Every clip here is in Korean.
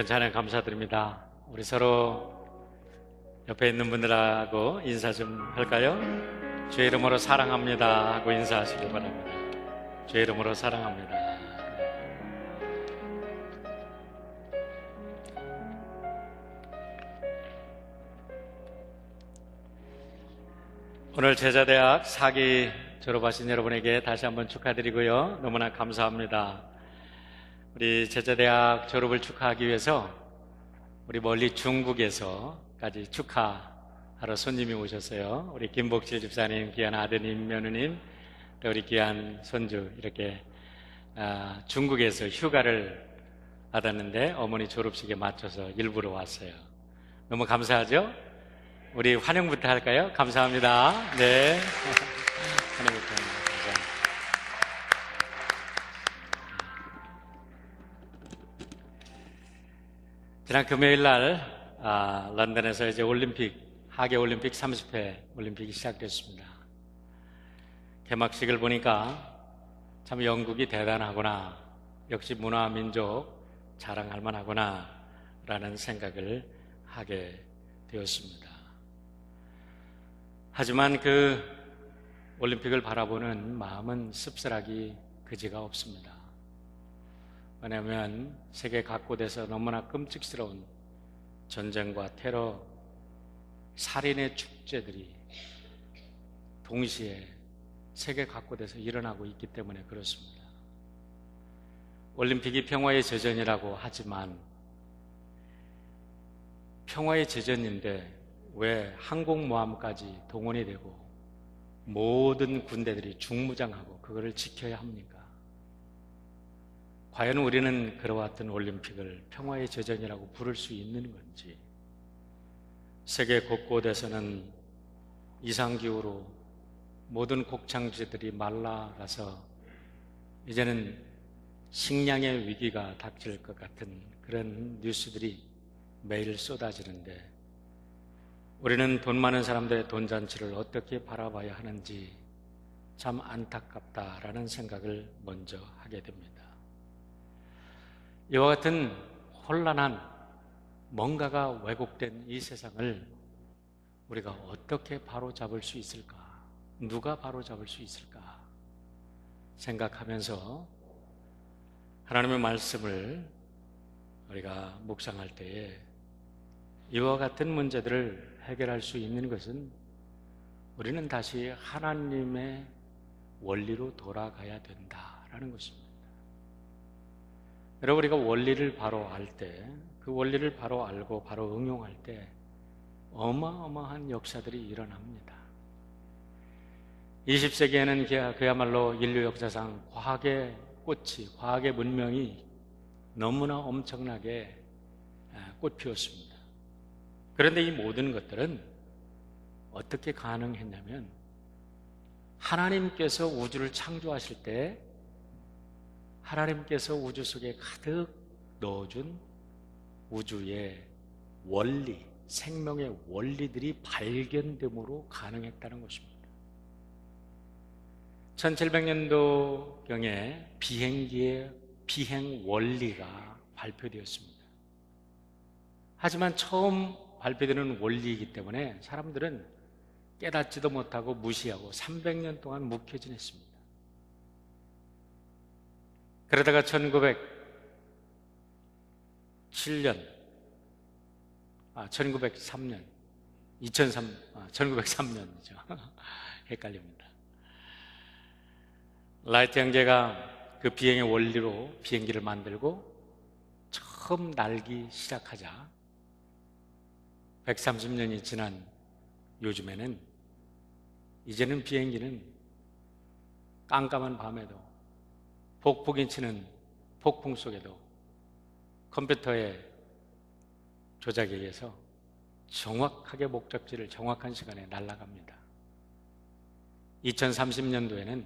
귀한 찬양 감사드립니다. 우리 서로 옆에 있는 분들하고 인사 좀 할까요? 주의 이름으로 사랑합니다 하고 인사하시길 바랍니다. 주의 이름으로 사랑합니다. 오늘 제자대학 4기 졸업하신 여러분에게 다시 한번 축하드리고요. 너무나 감사합니다. 우리 제자대학 졸업을 축하하기 위해서 우리 멀리 중국에서까지 축하하러 손님이 오셨어요. 우리 김복실 집사님, 귀한 아드님, 며느님, 또 우리 귀한 손주 이렇게 중국에서 휴가를 받았는데 어머니 졸업식에 맞춰서 일부러 왔어요. 너무 감사하죠? 우리 환영부터 할까요? 감사합니다. 네. 환영부터 합니다. 감사합니다. 지난 금요일 날 런던에서 이제 하계 올림픽 30회 올림픽이 시작됐습니다. 개막식을 보니까 참 영국이 대단하구나, 역시 문화 민족 자랑할 만하구나 라는 생각을 하게 되었습니다. 하지만 그 올림픽을 바라보는 마음은 씁쓸하기 그지가 없습니다. 왜냐하면 세계 각곳에서 너무나 끔찍스러운 전쟁과 테러, 살인의 축제들이 동시에 세계 각곳에서 일어나고 있기 때문에 그렇습니다. 올림픽이 평화의 제전이라고 하지만 평화의 제전인데 왜 항공모함까지 동원이 되고 모든 군대들이 중무장하고 그거를 지켜야 합니까? 과연 우리는 그러왔던 올림픽을 평화의 제전이라고 부를 수 있는 건지, 세계 곳곳에서는 이상기후로 모든 곡창지들이 말라가서 이제는 식량의 위기가 닥칠 것 같은 그런 뉴스들이 매일 쏟아지는데 우리는 돈 많은 사람들의 돈잔치를 어떻게 바라봐야 하는지 참 안타깝다라는 생각을 먼저 하게 됩니다. 이와 같은 혼란한 뭔가가 왜곡된 이 세상을 우리가 어떻게 바로잡을 수 있을까? 누가 바로잡을 수 있을까? 생각하면서 하나님의 말씀을 우리가 묵상할 때에 이와 같은 문제들을 해결할 수 있는 것은 우리는 다시 하나님의 원리로 돌아가야 된다라는 것입니다. 여러분, 우리가 원리를 바로 알 때, 그 원리를 바로 알고 바로 응용할 때 어마어마한 역사들이 일어납니다. 20세기에는 그야말로 인류 역사상 과학의 꽃이, 과학의 문명이 너무나 엄청나게 꽃 피웠습니다. 그런데 이 모든 것들은 어떻게 가능했냐면 하나님께서 우주를 창조하실 때 하나님께서 우주 속에 가득 넣어준 우주의 원리, 생명의 원리들이 발견됨으로 가능했다는 것입니다. 1700년도경에 비행기의 비행 원리가 발표되었습니다. 하지만 처음 발표되는 원리이기 때문에 사람들은 깨닫지도 못하고 무시하고 300년 동안 묵혀지냈습니다. 그러다가 1903년이죠. 헷갈립니다. 라이트 형제가 그 비행의 원리로 비행기를 만들고 처음 날기 시작하자 130년이 지난 요즘에는 이제는 비행기는 깜깜한 밤에도 폭풍이 치는 폭풍 속에도 컴퓨터의 조작에 의해서 정확하게 목적지를 정확한 시간에 날아갑니다. 2030년도에는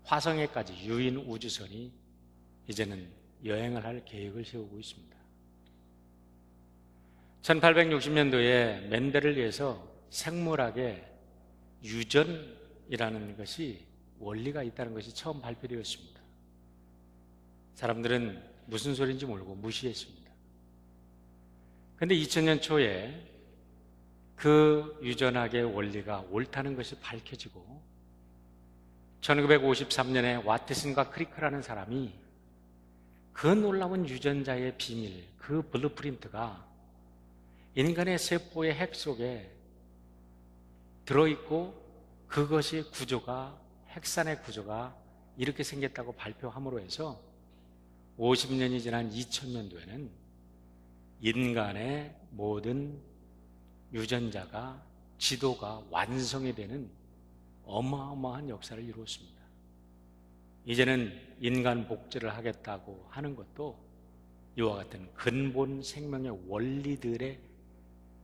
화성에까지 유인 우주선이 이제는 여행을 할 계획을 세우고 있습니다. 1860년도에 맨델을 위해서 생물학의 유전이라는 것이 원리가 있다는 것이 처음 발표되었습니다. 사람들은 무슨 소리인지 모르고 무시했습니다. 근데 2000년 초에 그 유전학의 원리가 옳다는 것이 밝혀지고 1953년에 와트슨과 크리크라는 사람이 그 놀라운 유전자의 비밀, 그 블루프린트가 인간의 세포의 핵 속에 들어있고 그것이 구조가, 핵산의 구조가 이렇게 생겼다고 발표함으로 해서 50년이 지난 2000년도에는 인간의 모든 유전자가, 지도가 완성이 되는 어마어마한 역사를 이루었습니다. 이제는 인간 복제를 하겠다고 하는 것도 이와 같은 근본 생명의 원리들의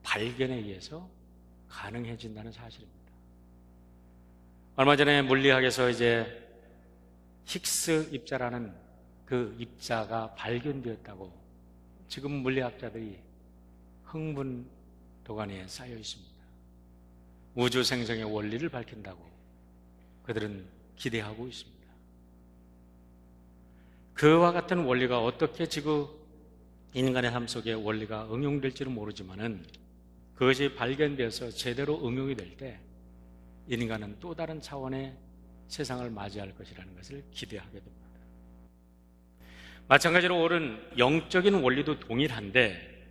발견에 의해서 가능해진다는 사실입니다. 얼마 전에 물리학에서 이제 힉스 입자라는 그 입자가 발견되었다고 지금 물리학자들이 흥분 도가니에 쌓여 있습니다. 우주 생성의 원리를 밝힌다고 그들은 기대하고 있습니다. 그와 같은 원리가 어떻게 지구 인간의 삶 속에 원리가 응용될지는 모르지만은 그것이 발견되어서 제대로 응용이 될 때 인간은 또 다른 차원의 세상을 맞이할 것이라는 것을 기대하게 됩니다. 마찬가지로 옳은 영적인 원리도 동일한데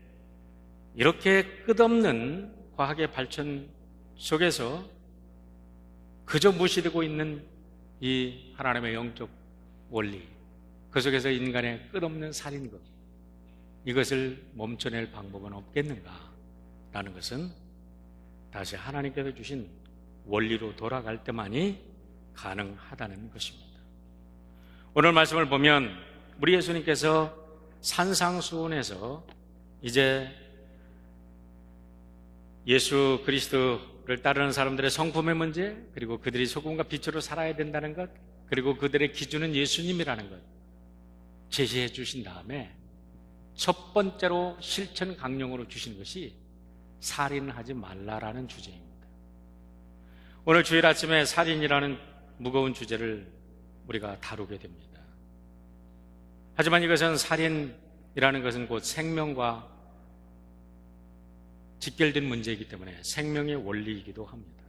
이렇게 끝없는 과학의 발전 속에서 그저 무시되고 있는 이 하나님의 영적 원리, 그 속에서 인간의 끝없는 살인것, 이것을 멈춰낼 방법은 없겠는가라는 것은 다시 하나님께서 주신 원리로 돌아갈 때만이 가능하다는 것입니다. 오늘 말씀을 보면 우리 예수님께서 산상수훈에서 이제 예수 그리스도를 따르는 사람들의 성품의 문제, 그리고 그들이 소금과 빛으로 살아야 된다는 것, 그리고 그들의 기준은 예수님이라는 것 제시해 주신 다음에 첫 번째로 실천 강령으로 주신 것이 살인하지 말라라는 주제입니다. 오늘 주일 아침에 살인이라는 무거운 주제를 우리가 다루게 됩니다. 하지만 이것은 살인이라는 것은 곧 생명과 직결된 문제이기 때문에 생명의 원리이기도 합니다.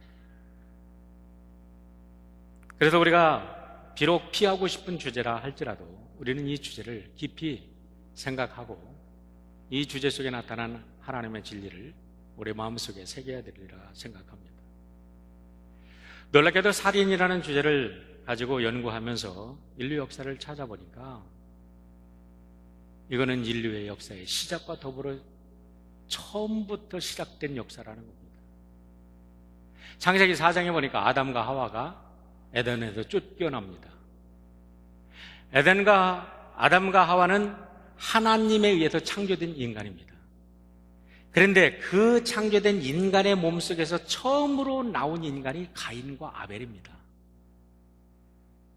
그래서 우리가 비록 피하고 싶은 주제라 할지라도 우리는 이 주제를 깊이 생각하고 이 주제 속에 나타난 하나님의 진리를 우리 마음속에 새겨야 되리라 생각합니다. 놀랍게도 살인이라는 주제를 가지고 연구하면서 인류 역사를 찾아보니까 이거는 인류의 역사의 시작과 더불어 처음부터 시작된 역사라는 겁니다. 창세기 4장에 보니까 아담과 하와가 에덴에서 쫓겨납니다. 아담과 하와는 하나님에 의해서 창조된 인간입니다. 그런데 그 창조된 인간의 몸속에서 처음으로 나온 인간이 가인과 아벨입니다.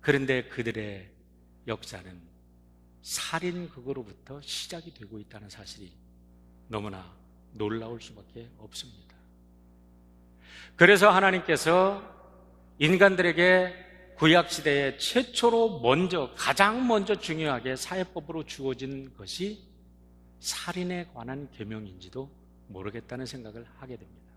그런데 그들의 역사는 살인극으로부터 시작이 되고 있다는 사실이 너무나 놀라울 수밖에 없습니다. 그래서 하나님께서 인간들에게 구약시대에 최초로 가장 먼저 중요하게 사회법으로 주어진 것이 살인에 관한 계명인지도 모르겠다는 생각을 하게 됩니다.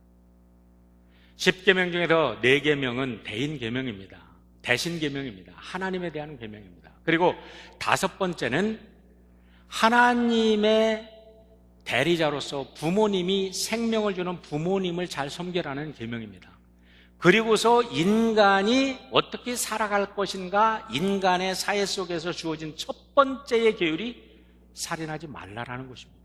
10계명 중에서 4계명은 대인 계명입니다. 대신 계명입니다. 하나님에 대한 계명입니다. 그리고 5번째는 하나님의 대리자로서 부모님이 생명을 주는 부모님을 잘 섬기라는 계명입니다. 그리고서 인간이 어떻게 살아갈 것인가, 인간의 사회 속에서 주어진 첫 번째의 계율이 살인하지 말라라는 것입니다.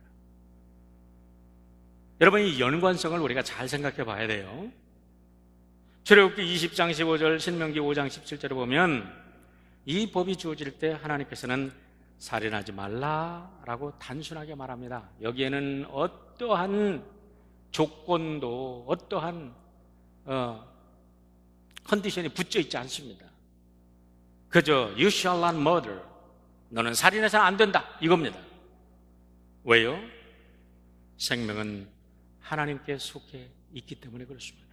여러분, 이 연관성을 우리가 잘 생각해 봐야 돼요. 출애굽기 20장 15절, 신명기 5장 17절을 보면 이 법이 주어질 때 하나님께서는 살인하지 말라라고 단순하게 말합니다. 여기에는 어떠한 조건도 어떠한 컨디션이 붙여 있지 않습니다. 그저 You shall not murder, 너는 살인해서는 안 된다, 이겁니다. 왜요? 생명은 하나님께 속해 있기 때문에 그렇습니다.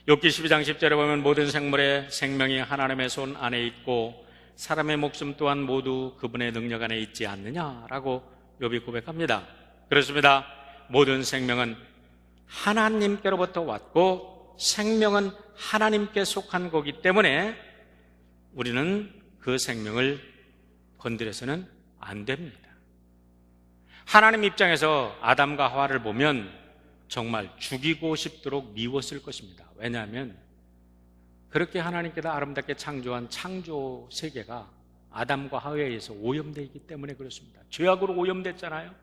욥기 12장 10절에 보면 모든 생물의 생명이 하나님의 손 안에 있고 사람의 목숨 또한 모두 그분의 능력 안에 있지 않느냐라고 욥이 고백합니다. 그렇습니다. 모든 생명은 하나님께로부터 왔고 생명은 하나님께 속한 거기 때문에 우리는 그 생명을 건드려서는 안 됩니다. 하나님 입장에서 아담과 하와를 보면 정말 죽이고 싶도록 미웠을 것입니다. 왜냐하면 그렇게 하나님께서 아름답게 창조한 창조 세계가 아담과 하와에 의해서 오염되어 있기 때문에 그렇습니다. 죄악으로 오염됐잖아요.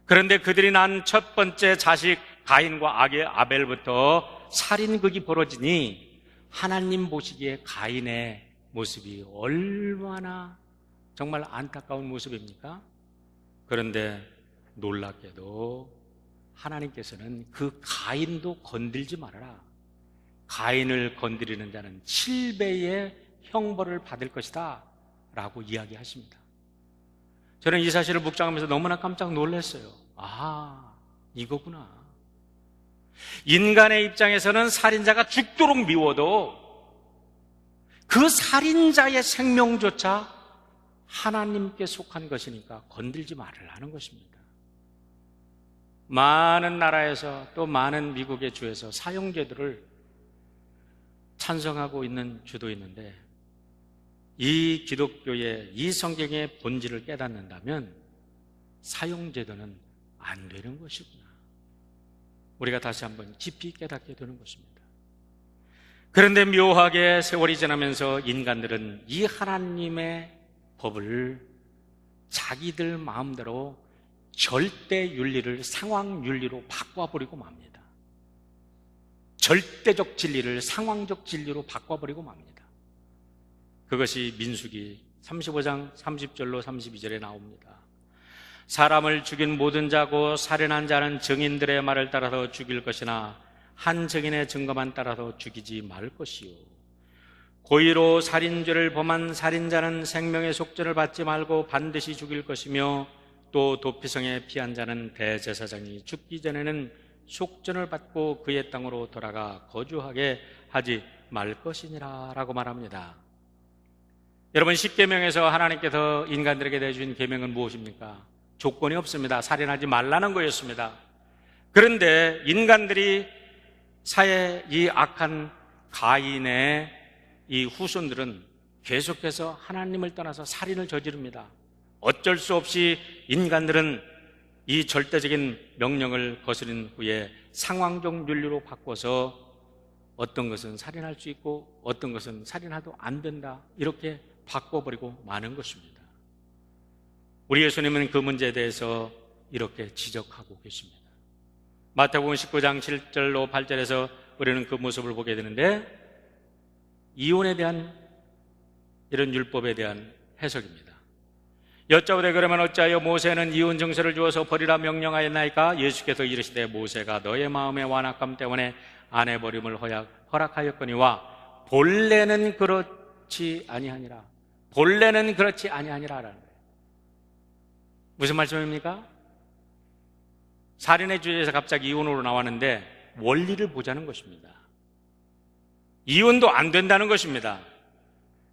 그런데 그들이 낳은 첫 번째 자식 가인과 아벨부터 살인극이 벌어지니 하나님 보시기에 가인의 모습이 얼마나 정말 안타까운 모습입니까? 그런데 놀랍게도 하나님께서는 그 가인도 건들지 말아라. 가인을 건드리는 자는 7배의 형벌을 받을 것이다 라고 이야기하십니다. 저는 이 사실을 묵상하면서 너무나 깜짝 놀랐어요. 아, 이거구나. 인간의 입장에서는 살인자가 죽도록 미워도 그 살인자의 생명조차 하나님께 속한 것이니까 건들지 말으라는 것입니다. 많은 나라에서 또 많은 미국의 주에서 사형제도를 찬성하고 있는 주도 있는데 이 기독교의 이 성경의 본질을 깨닫는다면 사형제도는 안 되는 것이구나. 우리가 다시 한번 깊이 깨닫게 되는 것입니다. 그런데 묘하게 세월이 지나면서 인간들은 이 하나님의 법을 자기들 마음대로 절대 윤리를 상황 윤리로 바꿔버리고 맙니다. 절대적 진리를 상황적 진리로 바꿔버리고 맙니다. 그것이 민수기 35장 30절로 32절에 나옵니다. 사람을 죽인 모든 자고 살인한 자는 증인들의 말을 따라서 죽일 것이나 한 증인의 증거만 따라서 죽이지 말 것이요. 고의로 살인죄를 범한 살인자는 생명의 속죄를 받지 말고 반드시 죽일 것이며 또 도피성에 피한 자는 대제사장이 죽기 전에는 속전을 받고 그의 땅으로 돌아가 거주하게 하지 말 것이니라 라고 말합니다. 여러분, 10계명에서 하나님께서 인간들에게 내주신 계명은 무엇입니까? 조건이 없습니다. 살인하지 말라는 거였습니다. 그런데 인간들이 사회 이 악한 가인의 이 후손들은 계속해서 하나님을 떠나서 살인을 저지릅니다. 어쩔 수 없이 인간들은 이 절대적인 명령을 거스른 후에 상황적 윤리로 바꿔서 어떤 것은 살인할 수 있고 어떤 것은 살인해도 안 된다, 이렇게 바꿔버리고 마는 것입니다. 우리 예수님은 그 문제에 대해서 이렇게 지적하고 계십니다. 마태복음 19장 7절로 8절에서 우리는 그 모습을 보게 되는데, 이혼에 대한 이런 율법에 대한 해석입니다. 여짜오되 그러면 어찌하여 모세는 이혼 정서를 주어서 버리라 명령하였나이까? 예수께서 이르시되 모세가 너의 마음의 완악함 때문에 아내 버림을 허락하였거니와 본래는 그렇지 아니하니라. 본래는 그렇지 아니하니라라는 거예요. 무슨 말씀입니까? 살인의 주제에서 갑자기 이혼으로 나왔는데 원리를 보자는 것입니다. 이혼도 안 된다는 것입니다.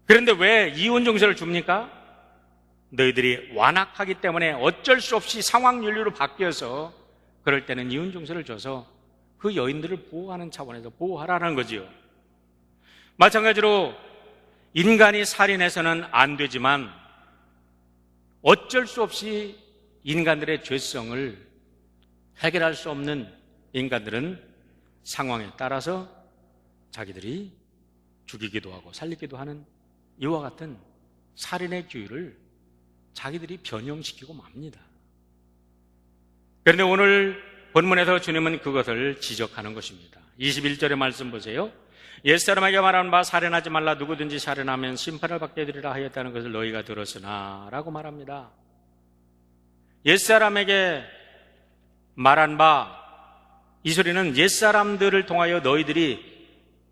그런데 왜 이혼 정서를 줍니까? 너희들이 완악하기 때문에 어쩔 수 없이 상황 윤리로 바뀌어서 그럴 때는 이혼 정서를 줘서 그 여인들을 보호하는 차원에서 보호하라는 거지요. 마찬가지로 인간이 살인해서는 안 되지만 어쩔 수 없이 인간들의 죄성을 해결할 수 없는 인간들은 상황에 따라서 자기들이 죽이기도 하고 살리기도 하는 이와 같은 살인의 규율을 자기들이 변형시키고 맙니다. 그런데 오늘 본문에서 주님은 그것을 지적하는 것입니다. 21절의 말씀 보세요. 옛사람에게 말하는 바 살인하지 말라, 누구든지 살인하면 심판을 받게 되리라 하였다는 것을 너희가 들었으나 라고 말합니다. 옛사람에게 말한 바, 이 소리는 옛사람들을 통하여 너희들이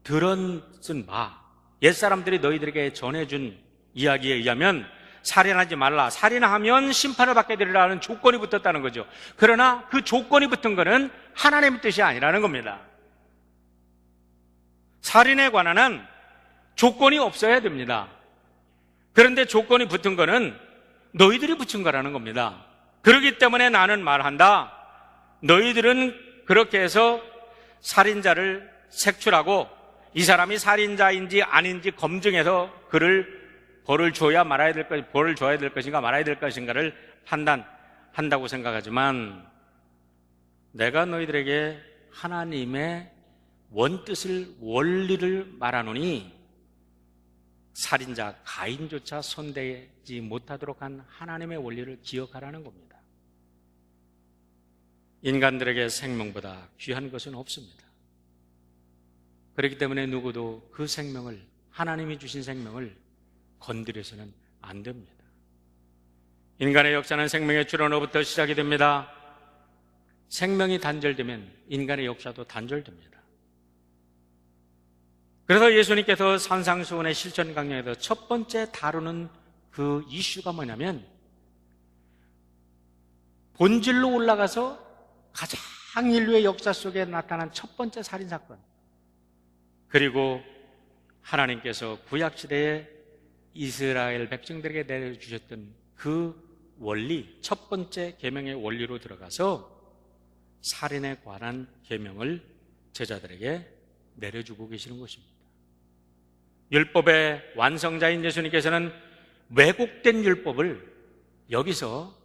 들었은 바, 옛사람들이 너희들에게 전해준 이야기에 의하면 살인하지 말라, 살인하면 심판을 받게 되리라는 조건이 붙었다는 거죠. 그러나 그 조건이 붙은 것은 하나님의 뜻이 아니라는 겁니다. 살인에 관한 조건이 없어야 됩니다. 그런데 조건이 붙은 것은 너희들이 붙인 거라는 겁니다. 그렇기 때문에 나는 말한다. 너희들은 그렇게 해서 살인자를 색출하고 이 사람이 살인자인지 아닌지 검증해서 벌을 줘야 될 것인가 말아야 될 것인가를 판단한다고 생각하지만, 내가 너희들에게 하나님의 원뜻을, 원리를 말하노니 살인자 가인조차 손대지 못하도록 한 하나님의 원리를 기억하라는 겁니다. 인간들에게 생명보다 귀한 것은 없습니다. 그렇기 때문에 누구도 그 생명을, 하나님이 주신 생명을 건드려서는 안 됩니다. 인간의 역사는 생명의 출현으로부터 시작이 됩니다. 생명이 단절되면 인간의 역사도 단절됩니다. 그래서 예수님께서 산상수훈의 실천 강령에서 첫 번째 다루는 그 이슈가 뭐냐면, 본질로 올라가서 가장 인류의 역사 속에 나타난 첫 번째 살인사건, 그리고 하나님께서 구약시대에 이스라엘 백성들에게 내려주셨던 그 원리, 첫 번째 계명의 원리로 들어가서 살인에 관한 계명을 제자들에게 내려주고 계시는 것입니다. 율법의 완성자인 예수님께서는 왜곡된 율법을 여기서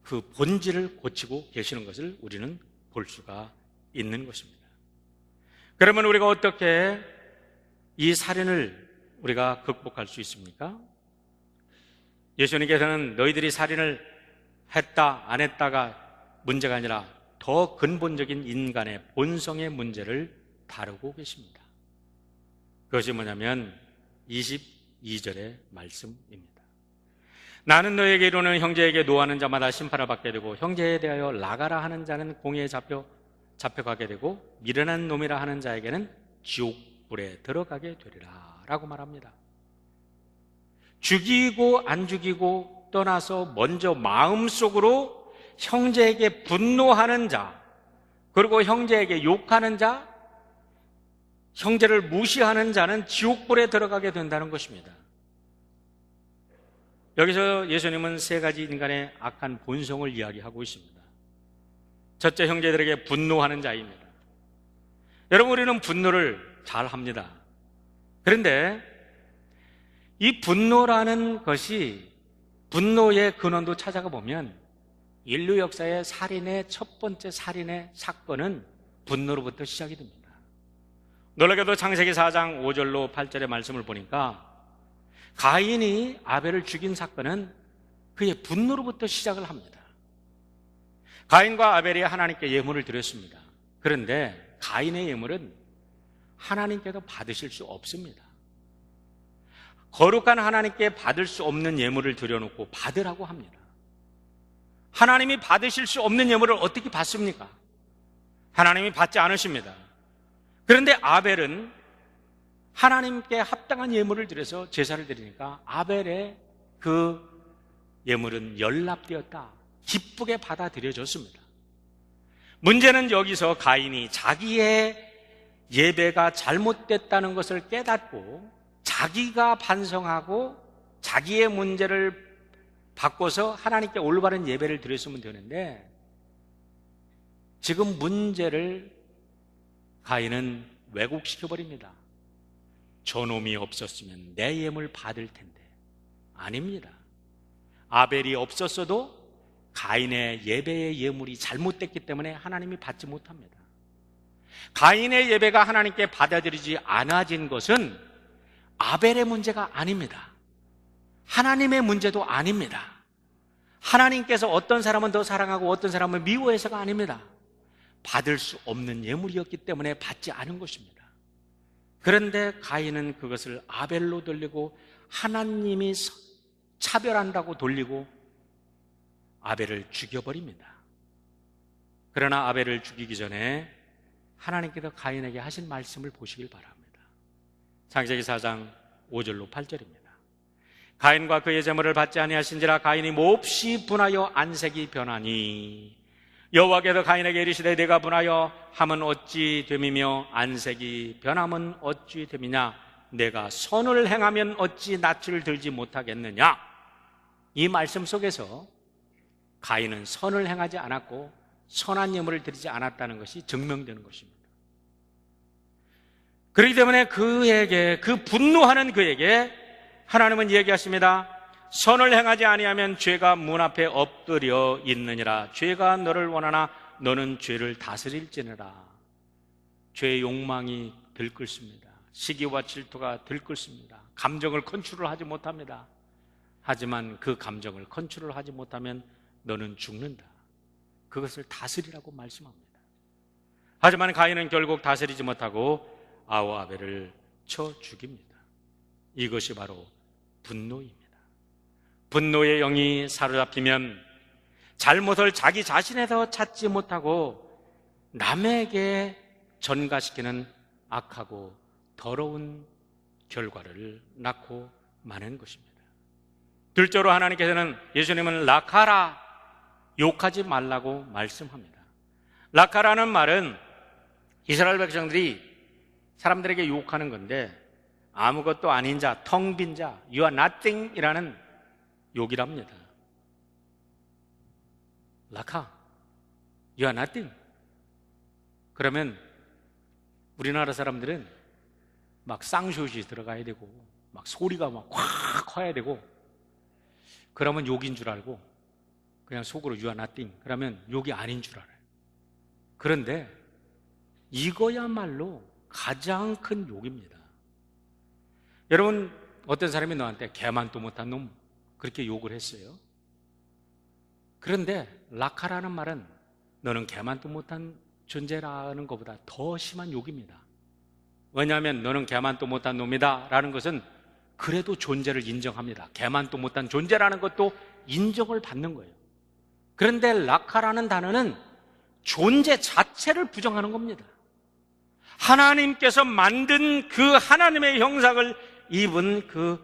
그 본질을 고치고 계시는 것을 우리는 볼 수가 있는 것입니다. 그러면 우리가 어떻게 이 살인을 우리가 극복할 수 있습니까? 예수님께서는 너희들이 살인을 했다 안 했다가 문제가 아니라 더 근본적인 인간의 본성의 문제를 다루고 계십니다. 그것이 뭐냐면 22절의 말씀입니다. 나는 너에게 이르는 형제에게 노하는 자마다 심판을 받게 되고 형제에 대하여 나가라 하는 자는 공회에 잡혀가게 되고 미련한 놈이라 하는 자에게는 지옥불에 들어가게 되리라 라고 말합니다. 죽이고 안 죽이고 떠나서 먼저 마음속으로 형제에게 분노하는 자, 그리고 형제에게 욕하는 자, 형제를 무시하는 자는 지옥불에 들어가게 된다는 것입니다. 여기서 예수님은 세 가지 인간의 악한 본성을 이야기하고 있습니다. 첫째, 형제들에게 분노하는 자입니다. 여러분, 우리는 분노를 잘 합니다. 그런데 이 분노라는 것이, 분노의 근원도 찾아가 보면 인류 역사의 살인의 첫 번째 살인의 사건은 분노로부터 시작이 됩니다. 놀라게도 창세기 4장 5절로 8절의 말씀을 보니까 가인이 아벨을 죽인 사건은 그의 분노로부터 시작을 합니다. 가인과 아벨이 하나님께 예물을 드렸습니다. 그런데 가인의 예물은 하나님께서 받으실 수 없습니다. 거룩한 하나님께 받을 수 없는 예물을 드려놓고 받으라고 합니다. 하나님이 받으실 수 없는 예물을 어떻게 받습니까? 하나님이 받지 않으십니다. 그런데 아벨은 하나님께 합당한 예물을 드려서 제사를 드리니까 아벨의 그 예물은 연납되었다, 기쁘게 받아들여졌습니다. 문제는 여기서 가인이 자기의 예배가 잘못됐다는 것을 깨닫고 자기가 반성하고 자기의 문제를 바꿔서 하나님께 올바른 예배를 드렸으면 되는데, 지금 문제를 가인은 왜곡시켜버립니다. 저놈이 없었으면 내 예물 받을 텐데. 아닙니다. 아벨이 없었어도 가인의 예배의 예물이 잘못됐기 때문에 하나님이 받지 못합니다. 가인의 예배가 하나님께 받아들이지 않아진 것은 아벨의 문제가 아닙니다. 하나님의 문제도 아닙니다. 하나님께서 어떤 사람은 더 사랑하고 어떤 사람은 미워해서가 아닙니다. 받을 수 없는 예물이었기 때문에 받지 않은 것입니다. 그런데 가인은 그것을 아벨로 돌리고 하나님이 차별한다고 돌리고 아벨을 죽여버립니다. 그러나 아벨을 죽이기 전에 하나님께서 가인에게 하신 말씀을 보시길 바랍니다. 창세기 4장 5절로 8절입니다. 가인과 그의 제물을 받지 아니하신지라 가인이 몹시 분하여 안색이 변하니 여호와께서 가인에게 이르시되 내가 분하여 함은 어찌 됨이며 안색이 변함은 어찌 됨이냐, 내가 선을 행하면 어찌 낯을 들지 못하겠느냐. 이 말씀 속에서 가인은 선을 행하지 않았고 선한 예물을 드리지 않았다는 것이 증명되는 것입니다. 그렇기 때문에 그에게, 그 분노하는 그에게 하나님은 얘기하십니다. 선을 행하지 아니하면 죄가 문 앞에 엎드려 있느니라. 죄가 너를 원하나 너는 죄를 다스릴지니라. 죄의 욕망이 들끓습니다. 시기와 질투가 들끓습니다. 감정을 컨트롤 하지 못합니다. 하지만 그 감정을 컨트롤 하지 못하면 너는 죽는다. 그것을 다스리라고 말씀합니다. 하지만 가인은 결국 다스리지 못하고 아와 아벨을 쳐 죽입니다. 이것이 바로 분노입니다. 분노의 영이 사로잡히면 잘못을 자기 자신에서 찾지 못하고 남에게 전가시키는 악하고 더러운 결과를 낳고 마는 것입니다. 둘째로 하나님께서는, 예수님은 락하라, 욕하지 말라고 말씀합니다. 락하라는 말은 이스라엘 백성들이 사람들에게 욕하는 건데 아무것도 아닌 자, 텅 빈 자, you are nothing 이라는 욕이랍니다. 락하, you are nothing. 그러면 우리나라 사람들은 막 쌍쇼시 들어가야 되고 막 소리가 막 확 커야 되고, 그러면 욕인 줄 알고 그냥 속으로 you are nothing 그러면 욕이 아닌 줄 알아요. 그런데 이거야말로 가장 큰 욕입니다. 여러분, 어떤 사람이 너한테 개만도 못한 놈 그렇게 욕을 했어요. 그런데 락하라는 말은 너는 개만도 못한 존재라는 것보다 더 심한 욕입니다. 왜냐하면 너는 개만도 못한 놈이다 라는 것은 그래도 존재를 인정합니다. 개만도 못한 존재라는 것도 인정을 받는 거예요. 그런데 락하라는 단어는 존재 자체를 부정하는 겁니다. 하나님께서 만든 그 하나님의 형상을 입은 그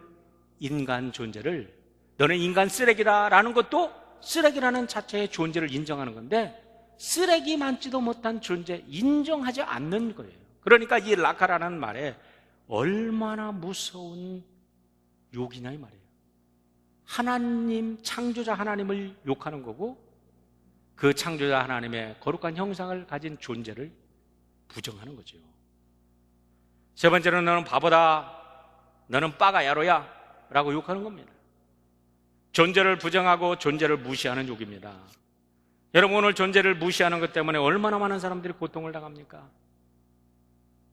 인간 존재를 너는 인간 쓰레기다라는 것도 쓰레기라는 자체의 존재를 인정하는 건데, 쓰레기 많지도 못한 존재 인정하지 않는 거예요. 그러니까 이 락하라는 말에 얼마나 무서운 욕이냐 이 말이에요. 하나님, 창조자 하나님을 욕하는 거고 그 창조자 하나님의 거룩한 형상을 가진 존재를 부정하는 거죠. 세 번째는 너는 바보다, 너는 빠가야로야 라고 욕하는 겁니다. 존재를 부정하고 존재를 무시하는 욕입니다. 여러분, 오늘 존재를 무시하는 것 때문에 얼마나 많은 사람들이 고통을 당합니까?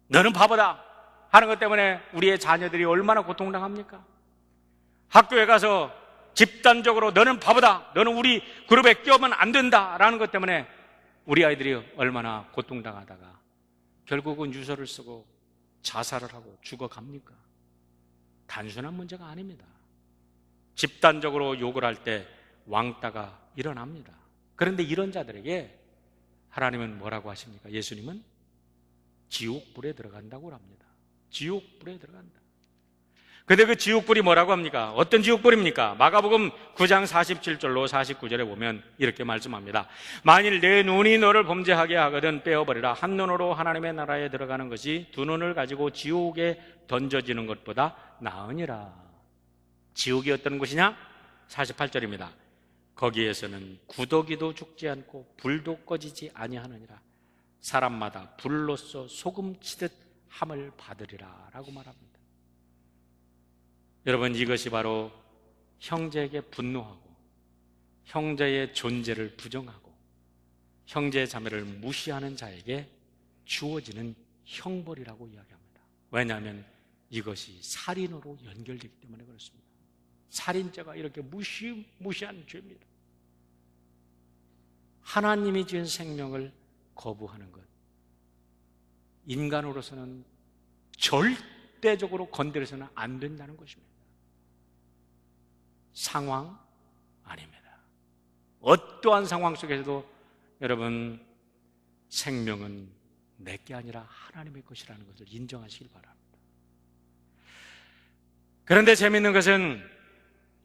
너는 바보다 하는 것 때문에 우리의 자녀들이 얼마나 고통을 당합니까? 학교에 가서 집단적으로 너는 바보다, 너는 우리 그룹에 끼우면 안 된다라는 것 때문에 우리 아이들이 얼마나 고통당하다가 결국은 유서를 쓰고 자살을 하고 죽어갑니까? 단순한 문제가 아닙니다. 집단적으로 욕을 할 때 왕따가 일어납니다. 그런데 이런 자들에게 하나님은 뭐라고 하십니까? 예수님은 지옥불에 들어간다고 합니다. 지옥불에 들어간다. 근데 그 지옥불이 뭐라고 합니까? 어떤 지옥불입니까? 마가복음 9장 47절로 49절에 보면 이렇게 말씀합니다. 만일 내 눈이 너를 범죄하게 하거든 빼어버리라. 한 눈으로 하나님의 나라에 들어가는 것이 두 눈을 가지고 지옥에 던져지는 것보다 나으니라. 지옥이 어떤 곳이냐? 48절입니다. 거기에서는 구더기도 죽지 않고 불도 꺼지지 아니하느니라. 사람마다 불로써 소금치듯 함을 받으리라 라고 말합니다. 여러분, 이것이 바로 형제에게 분노하고 형제의 존재를 부정하고 형제 자매를 무시하는 자에게 주어지는 형벌이라고 이야기합니다. 왜냐하면 이것이 살인으로 연결되기 때문에 그렇습니다. 살인죄가 이렇게 무시한 죄입니다. 하나님이 지은 생명을 거부하는 것, 인간으로서는 절대적으로 건드려서는 안 된다는 것입니다. 상황 아닙니다. 어떠한 상황 속에서도 여러분, 생명은 내게 아니라 하나님의 것이라는 것을 인정하시길 바랍니다. 그런데 재미있는 것은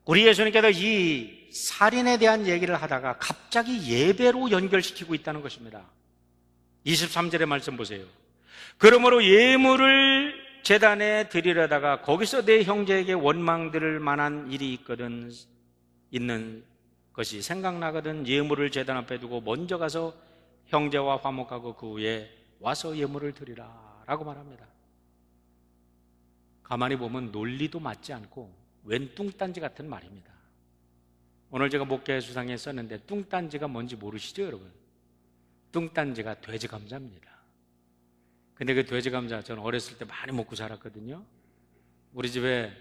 우리 예수님께서 이 살인에 대한 얘기를 하다가 갑자기 예배로 연결시키고 있다는 것입니다. 23절의 말씀 보세요. 그러므로 예물을 제단에 드리려다가 거기서 내 형제에게 원망 들을 만한 일이 있는 것이 생각나거든 예물을 제단 앞에 두고 먼저 가서 형제와 화목하고 그 후에 와서 예물을 드리라 라고 말합니다. 가만히 보면 논리도 맞지 않고 웬 뚱딴지 같은 말입니다. 오늘 제가 목회 수상에 썼는데 뚱딴지가 뭔지 모르시죠, 여러분? 뚱딴지가 돼지 감자입니다. 근데 그 돼지 감자 저는 어렸을 때 많이 먹고 자랐거든요. 우리 집에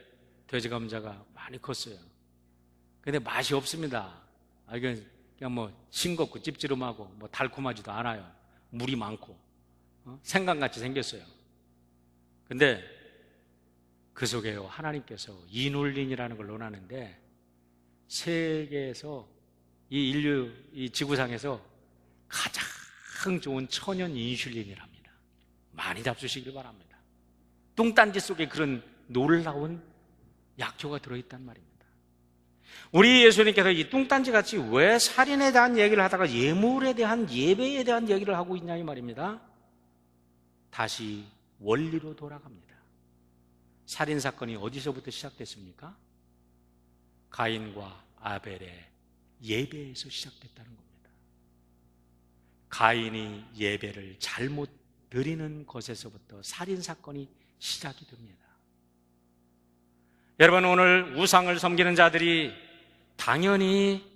돼지 감자가 많이 컸어요. 근데 맛이 없습니다. 그냥 뭐 싱겁고 찝찝하고 뭐 달콤하지도 않아요. 물이 많고 생강같이 생겼어요. 근데 그 속에요, 하나님께서 이눌린이라는 걸 논하는데 세계에서 이 인류, 이 지구상에서 가장 좋은 천연 인슐린이랍니다. 많이 잡수시길 바랍니다. 뚱딴지 속에 그런 놀라운 약효가 들어있단 말입니다. 우리 예수님께서 이 뚱딴지 같이 왜 살인에 대한 얘기를 하다가 예물에 대한, 예배에 대한 얘기를 하고 있냐 이 말입니다. 다시 원리로 돌아갑니다. 살인사건이 어디서부터 시작됐습니까? 가인과 아벨의 예배에서 시작됐다는 겁니다. 가인이 예배를 잘못 드리는 것에서부터 살인사건이 시작이 됩니다. 여러분, 오늘 우상을 섬기는 자들이 당연히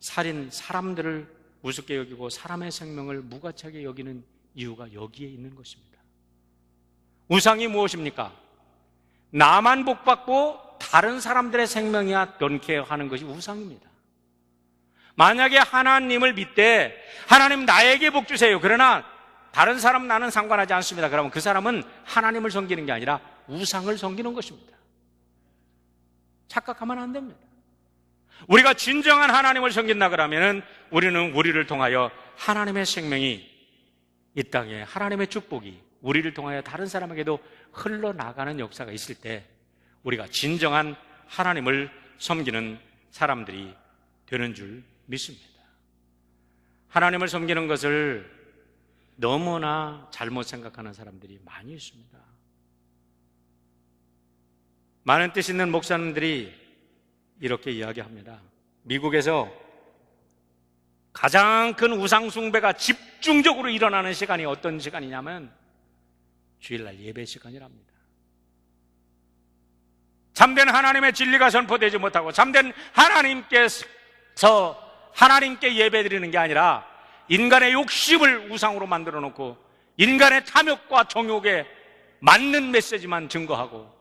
사람들을 우습게 여기고 사람의 생명을 무가치하게 여기는 이유가 여기에 있는 것입니다. 우상이 무엇입니까? 나만 복받고 다른 사람들의 생명이야 변케 하는 것이 우상입니다. 만약에 하나님을 믿되 하나님 나에게 복 주세요, 그러나 다른 사람 나는 상관하지 않습니다, 그러면 그 사람은 하나님을 섬기는 게 아니라 우상을 섬기는 것입니다. 착각하면 안 됩니다. 우리가 진정한 하나님을 섬긴다 그러면 우리는 우리를 통하여 하나님의 생명이 이 땅에, 하나님의 축복이 우리를 통하여 다른 사람에게도 흘러나가는 역사가 있을 때 우리가 진정한 하나님을 섬기는 사람들이 되는 줄 믿습니다. 하나님을 섬기는 것을 너무나 잘못 생각하는 사람들이 많이 있습니다. 많은 뜻 있는 목사님들이 이렇게 이야기합니다. 미국에서 가장 큰 우상 숭배가 집중적으로 일어나는 시간이 어떤 시간이냐면 주일날 예배 시간이랍니다. 참된 하나님의 진리가 선포되지 못하고 참된 하나님께서 하나님께 예배드리는 게 아니라 인간의 욕심을 우상으로 만들어 놓고 인간의 탐욕과 정욕에 맞는 메시지만 증거하고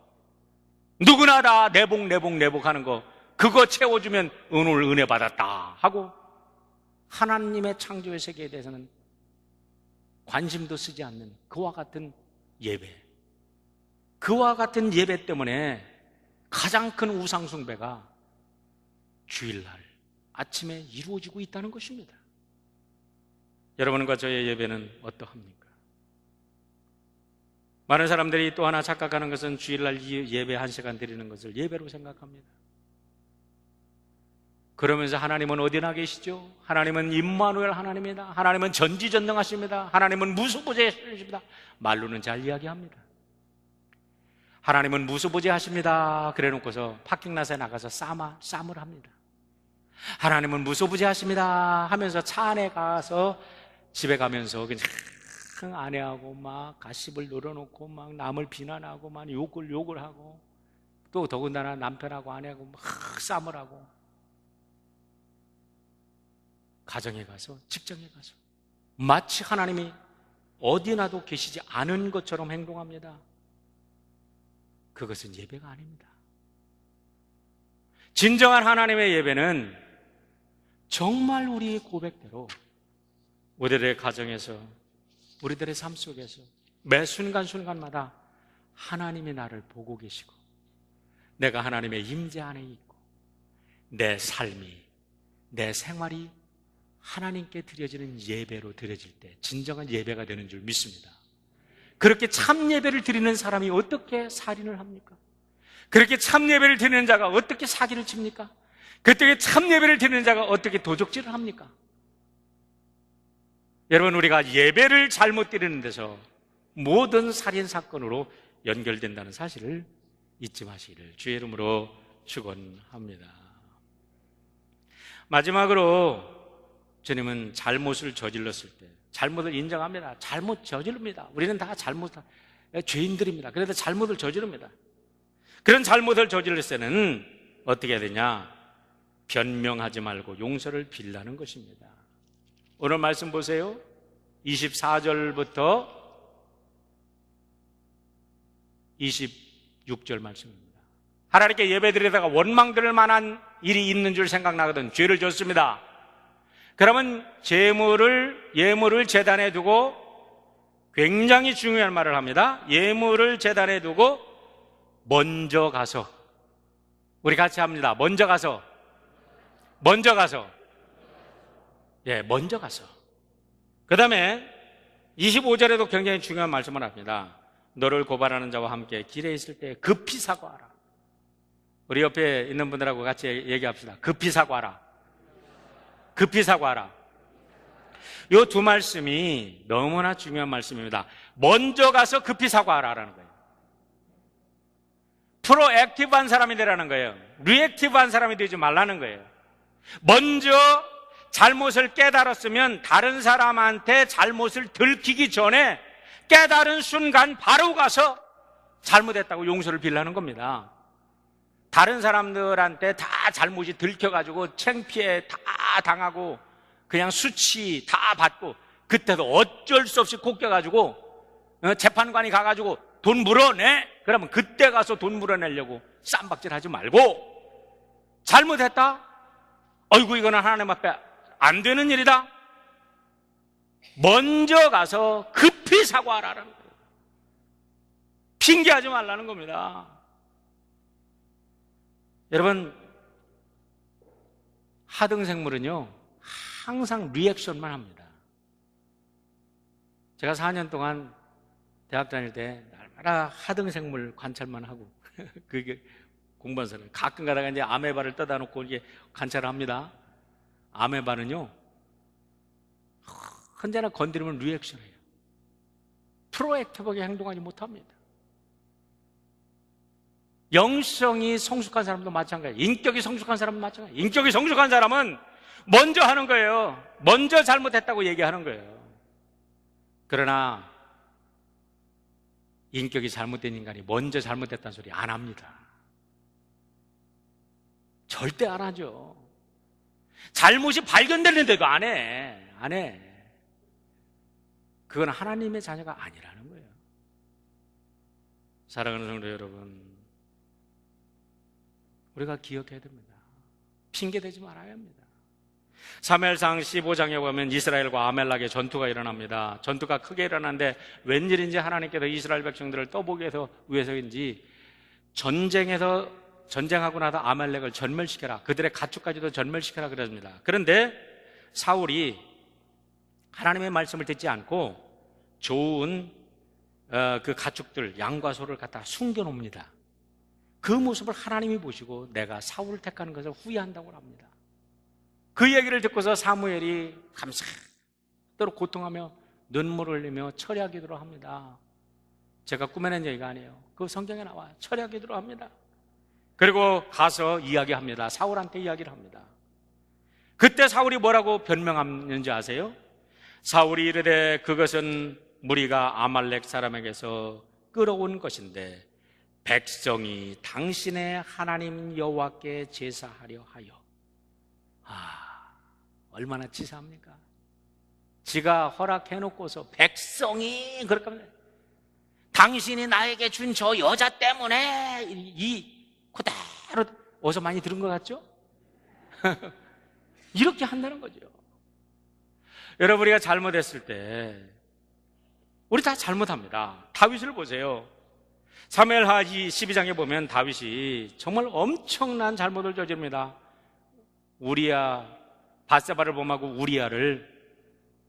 누구나 다 내복 하는 거, 그거 채워주면 오늘 은혜 받았다 하고 하나님의 창조의 세계에 대해서는 관심도 쓰지 않는 그와 같은 예배, 그와 같은 예배 때문에 가장 큰 우상 숭배가 주일날 아침에 이루어지고 있다는 것입니다. 여러분과 저의 예배는 어떠합니까? 많은 사람들이 또 하나 착각하는 것은 주일날 예배 1시간 드리는 것을 예배로 생각합니다. 그러면서 하나님은 어디나 계시죠? 하나님은 임마누엘 하나님입니다. 하나님은 전지전능하십니다. 하나님은 무소부재하십니다. 말로는 잘 이야기합니다. 하나님은 무소부재하십니다 그래 놓고서 파킹라스에 나가서 쌈을 합니다. 하나님은 무소부재하십니다 하면서 차 안에 가서 집에 가면서 그냥 아내하고 막 가십을 늘어놓고 막 남을 비난하고 막 욕을 하고 또 더군다나 남편하고 아내하고 막 쌈을 하고 가정에 가서, 직장에 가서 마치 하나님이 어디나도 계시지 않은 것처럼 행동합니다. 그것은 예배가 아닙니다. 진정한 하나님의 예배는 정말 우리의 고백대로 우리들의 가정에서, 우리들의 삶 속에서 매 순간순간마다 하나님이 나를 보고 계시고 내가 하나님의 임재 안에 있고 내 삶이, 내 생활이 하나님께 드려지는 예배로 드려질 때 진정한 예배가 되는 줄 믿습니다. 그렇게 참 예배를 드리는 사람이 어떻게 살인을 합니까? 그렇게 참 예배를 드리는 자가 어떻게 사기를 칩니까? 그때 참 예배를 드리는 자가 어떻게 도적질을 합니까? 여러분, 우리가 예배를 잘못 드리는 데서 모든 살인사건으로 연결된다는 사실을 잊지 마시기를 주의 이름으로 축원합니다. 마지막으로 주님은 잘못을 저질렀을 때 잘못을 인정합니다. 잘못 저지릅니다. 우리는 다 죄인들입니다. 그래도 잘못을 저지릅니다. 그런 잘못을 저질렀을 때는 어떻게 해야 되냐? 변명하지 말고 용서를 빌라는 것입니다. 오늘 말씀 보세요. 24절부터 26절 말씀입니다. 하나님께 예배드리다가 원망될 만한 일이 있는 줄 생각나거든 죄를 졌습니다. 그러면 예물을 제단에 두고, 굉장히 중요한 말을 합니다. 예물을 제단에 두고 먼저 가서, 우리 같이 합니다. 먼저 가서. 그 다음에 25절에도 굉장히 중요한 말씀을 합니다. 너를 고발하는 자와 함께 길에 있을 때 급히 사과하라. 우리 옆에 있는 분들하고 같이 얘기합시다. 급히 사과하라. 이 두 말씀이 너무나 중요한 말씀입니다. 먼저 가서 급히 사과하라라는 거예요. 프로액티브한 사람이 되라는 거예요. 리액티브한 사람이 되지 말라는 거예요. 먼저 잘못을 깨달았으면 다른 사람한테 잘못을 들키기 전에 깨달은 순간 바로 가서 잘못했다고 용서를 빌라는 겁니다. 다른 사람들한테 다 잘못이 들켜가지고 창피해 다 당하고 그냥 수치 다 받고, 그때도 어쩔 수 없이 꼽겨가지고 재판관이 가가지고 돈 물어내? 그러면 그때 가서 돈 물어내려고 쌈박질 하지 말고, 잘못했다? 어이구 이거는 하나님 앞에 안 되는 일이다. 먼저 가서 급히 사과하라는 거예요. 핑계하지 말라는 겁니다. 여러분, 하등생물은요 항상 리액션만 합니다. 제가 4년 동안 대학 다닐 때 날마다 하등생물 관찰만 하고 그게 공부하는 가끔 가다가 이제 아메바를 떠다 놓고 이게 관찰을 합니다. 아메바는요 언제나 건드리면 리액션해요. 프로액티브하게 행동하지 못합니다. 영성이 성숙한 사람도 마찬가지예요. 인격이 성숙한 사람도 마찬가지예요. 인격이 성숙한 사람은 먼저 하는 거예요. 먼저 잘못했다고 얘기하는 거예요. 그러나 인격이 잘못된 인간이 먼저 잘못했다는 소리 안 합니다. 절대 안 하죠. 잘못이 발견되는데도 안 해. 그건 하나님의 자녀가 아니라는 거예요. 사랑하는 성도 여러분, 우리가 기억해야 됩니다. 핑계대지 말아야 합니다. 사무엘상 15장에 보면 이스라엘과 아멜렉의 전투가 일어납니다. 전투가 크게 일어났는데 웬일인지 하나님께서 이스라엘 백성들을 떠보기 위해서인지 전쟁하고 나서 아멜렉을 전멸시켜라, 그들의 가축까지도 전멸시켜라 그랬습니다. 그런데 사울이 하나님의 말씀을 듣지 않고 좋은 그 가축들, 양과 소를 갖다 숨겨놓습니다. 그 모습을 하나님이 보시고 내가 사울을 택하는 것을 후회한다고 합니다. 그 얘기를 듣고서 사무엘이 감사도록 고통하며 눈물을 흘리며 철야기도를 합니다. 제가 꾸며낸 얘기가 아니에요. 그 성경에 나와요. 철야기도를 합니다. 그리고 가서 이야기합니다. 사울한테 이야기를 합니다. 그때 사울이 뭐라고 변명하는지 아세요? 사울이 이르되 그것은 무리가 아말렉 사람에게서 끌어온 것인데 백성이 당신의 하나님 여호와께 제사하려 하여. 얼마나 치사합니까? 지가 허락해놓고서 백성이 그렇게 합니다. 당신이 나에게 준 저 여자 때문에 그대로 어디서 많이 들은 것 같죠? 이렇게 한다는 거죠. 여러분, 우리가 잘못했을 때 우리 다 잘못합니다. 다윗을 보세요. 사무엘하 12장에 보면 다윗이 정말 엄청난 잘못을 저지릅니다. 바세바를 범하고 우리아를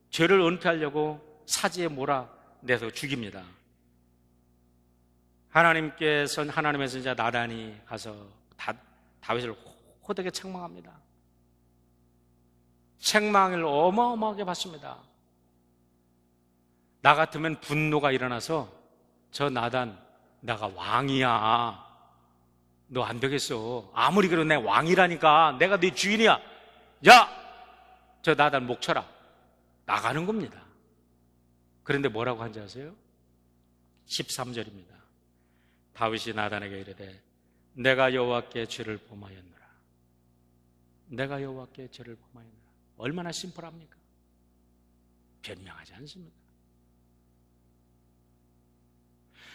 죄를 은폐하려고 사지에 몰아내서 죽입니다. 하나님의 선지자 나단이 가서 다윗을 호되게 책망합니다. 책망을 어마어마하게 받습니다. 나 같으면 분노가 일어나서 저 나단, 내가 왕이야, 너 안 되겠어, 아무리 그래도 내 왕이라니까, 내가 네 주인이야, 야, 저 나단 목 쳐라, 나가는 겁니다. 그런데 뭐라고 한지 아세요? 13절입니다. 다윗이 나단에게 이르되 내가 여호와께 죄를 범하였노라. 내가 여호와께 죄를 범하였노라. 얼마나 심플합니까? 변명하지 않습니다.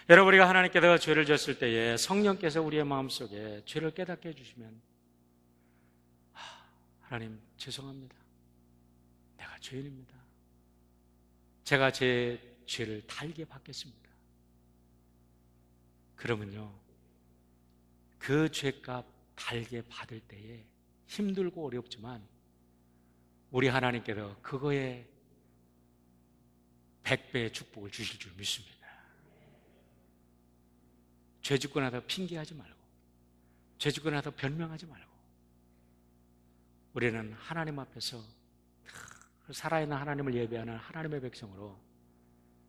여러분, 우리가 하나님께서 죄를 졌을 때에 성령께서 우리의 마음속에 죄를 깨닫게 해주시면 하나님 죄송합니다. 내가 죄인입니다. 제가 제 죄를 달게 받겠습니다. 그러면요, 그 죄값 달게 받을 때에 힘들고 어렵지만 우리 하나님께서 그거에 100배의 축복을 주실 줄 믿습니다. 죄 짓고 나서 핑계하지 말고, 죄 짓고 나서 변명하지 말고, 우리는 하나님 앞에서 살아있는 하나님을 예배하는 하나님의 백성으로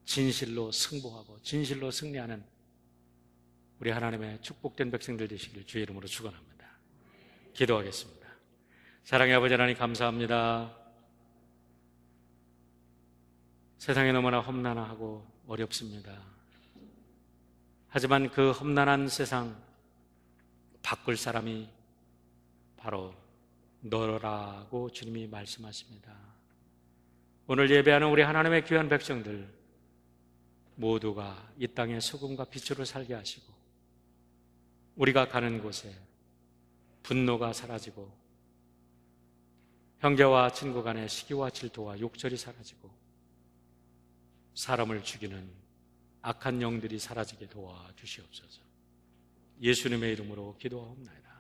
진실로 승복하고 진실로 승리하는 우리 하나님의 축복된 백성들 되시길 주의 이름으로 축원합니다. 기도하겠습니다. 사랑의 아버지 하나님, 감사합니다. 세상이 너무나 험난하고 어렵습니다. 하지만 그 험난한 세상 바꿀 사람이 바로 너라고 주님이 말씀하십니다. 오늘 예배하는 우리 하나님의 귀한 백성들 모두가 이 땅에 소금과 빛으로 살게 하시고, 우리가 가는 곳에 분노가 사라지고 형제와 친구 간의 시기와 질투와 욕설이 사라지고 사람을 죽이는 악한 영들이 사라지게 도와주시옵소서. 예수님의 이름으로 기도하옵나이다.